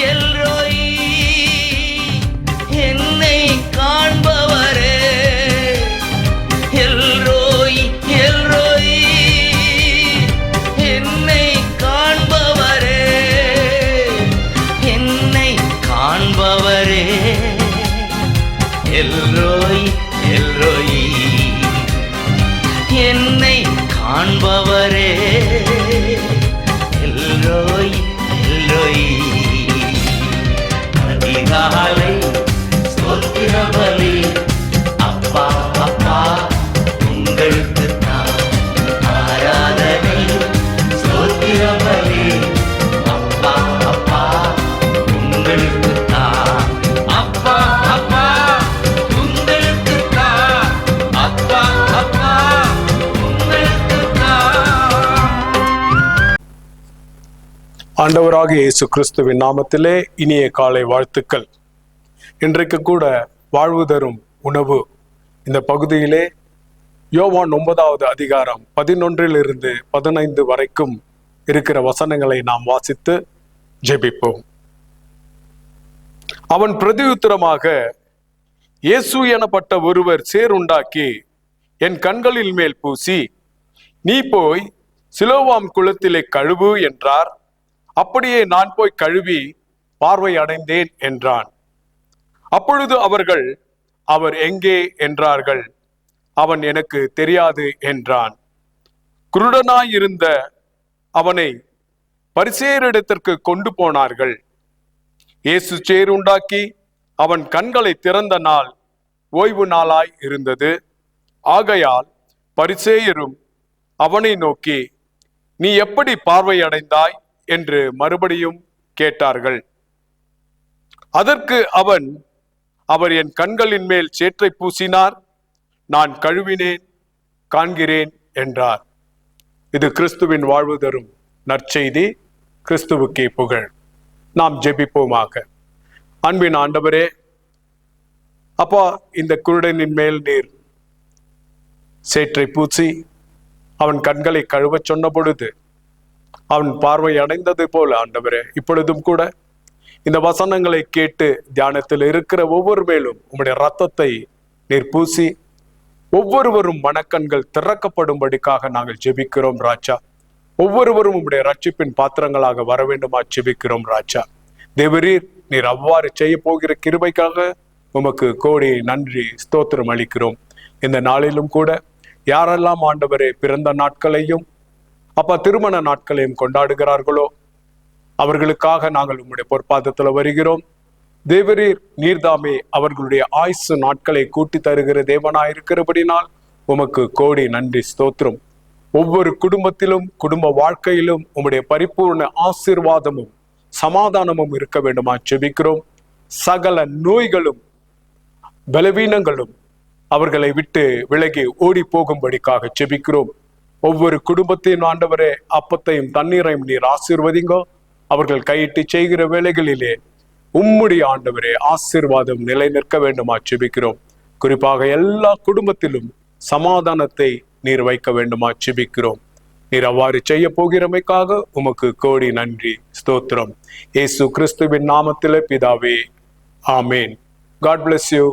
எல்ரோய், என்னை காண்பவரே. எல்ரோய், எல்ரோய், என்னை காண்பவரே, என்னை காண்பவரே. எல்ரோய், எல்ரோய், என்னை காண்பவரே. எல்ரோய், எல்ரோய். அதிகாலை ஸ்தோத்திர பலி, அப்பா அப்பா உங்களுக்கு தான் ஆராதனை. ஸ்தோத்திர பலி, அப்பா அப்பா உங்களுக்கு தான். அப்பா அப்பா உங்களுக்கு தான். அப்பா அப்பா உங்களுக்கு தான். ஆண்டவராக இயேசு கிறிஸ்துவின் நாமத்திலே இனிய காலை வாழ்த்துக்கள். இன்றைக்கு கூட வாழ்வு தரும் உணவு இந்த பகுதியிலே யோவான் 9வது அதிகாரம் 11 - 15 வரைக்கும் இருக்கிற வசனங்களை நாம் வாசித்து ஜெபிப்போம். அவன் பிரதியுத்தரமாக, இயேசு எனப்பட்ட ஒருவர் சேருண்டாக்கி என் கண்களில் மேல் பூசி, நீ போய் சிலோவாம் குளத்திலே கழுவு என்றார். அப்படியே நான் போய் கழுவி பார்வை அடைந்தேன் என்றான். அப்பொழுது அவர்கள், அவர் எங்கே என்றார்கள். அவன் எனக்கு தெரியாது என்றான். குருடனாயிருந்த அவனை பரிசேயரிடத்திற்கு கொண்டு போனார்கள். இயேசு சேருண்டாக்கி அவன் கண்களை திறந்த நாள் ஓய்வு நாளாய் இருந்தது. ஆகையால் பரிசேயரும் அவனை நோக்கி, நீ எப்படி பார்வை அடைந்தாய் என்று மறுபடியும் கேட்டார்கள். அதற்கு அவன், அவர் என் கண்களின் மேல் சேற்றை பூசினார், நான் கழுவினேன், காண்கிறேன் என்றார். இது கிறிஸ்துவின் வாழ்வு தரும் நற்செய்தி. கிறிஸ்துவுக்கே புகழ். நாம் ஜெபிப்போமாக. அன்பின் ஆண்டவரே, அப்பா, இந்த குருடனின் மேல் நீர் சேற்றை பூசி அவன் கண்களை கழுவச் சொன்ன பொழுது அவன் பார்வை அடைந்தது போல ஆண்டவரே, இப்பொழுதும் கூட இந்த வசனங்களை கேட்டு தியானத்தில் இருக்கிற ஒவ்வொரு மேலும் உம்முடைய ரத்தத்தை நீர் பூசி ஒவ்வொருவரும் மனக்கண்கள் திறக்கப்படும்படிக்காக நாங்கள் ஜெபிக்கிறோம் ராஜா. ஒவ்வொருவரும் உம்முடைய ரட்சிப்பின் பாத்திரங்களாக வர வேண்டுமா ஜெபிக்கிறோம் ராஜா. தேவரீர், நீர் அவ்வாறு செய்ய போகிற கிருபைக்காக உமக்கு கோடி நன்றி ஸ்தோத்திரம் அளிக்கிறோம். இந்த நாளிலும் கூட யாரெல்லாம் ஆண்டவரே பிறந்த நாட்களையும் அப்பா திருமண நாட்களையும் கொண்டாடுகிறார்களோ அவர்களுக்காக நாங்கள் உம்முடைய பொற்பாதத்துல வருகிறோம். தேவரீர், நீர்தாமே அவர்களுடைய ஆயுசு நாட்களை கூட்டி தருகிற தேவனாயிருக்கிறபடினால் உமக்கு கோடி நன்றி ஸ்தோத்திரம். ஒவ்வொரு குடும்பத்திலும் குடும்ப வாழ்க்கையிலும் உம்முடைய பரிபூர்ண ஆசீர்வாதமும் சமாதானமும் இருக்க வேண்டுமா ஜெபிக்கிறோம். சகல நோய்களும் பலவீனங்களும் அவர்களை விட்டு விலகி ஓடி போகும்படிக்காக ஜெபிக்கிறோம். ஒவ்வொரு குடும்பத்தையும் ஆண்டவரே அப்பத்தையும் தண்ணீரையும் நீர் ஆசீர்வதிங்கோ. அவர்கள் கையிட்டு செய்கிற வேலைகளிலே உம்முடைய ஆண்டவரே ஆசீர்வாதம் நிலை நிற்க வேண்டுமா ஜெபிக்கிறோம். குறிப்பாக எல்லா குடும்பத்திலும் சமாதானத்தை நீர் வைக்க வேண்டுமா ஜெபிக்கிறோம். நீர் அவ்வாறு செய்ய போகிறமைக்காக உமக்கு கோடி நன்றி ஸ்தோத்திரம். இயேசு கிறிஸ்துவின் நாமத்திலே பிதாவே, ஆமேன். God bless you.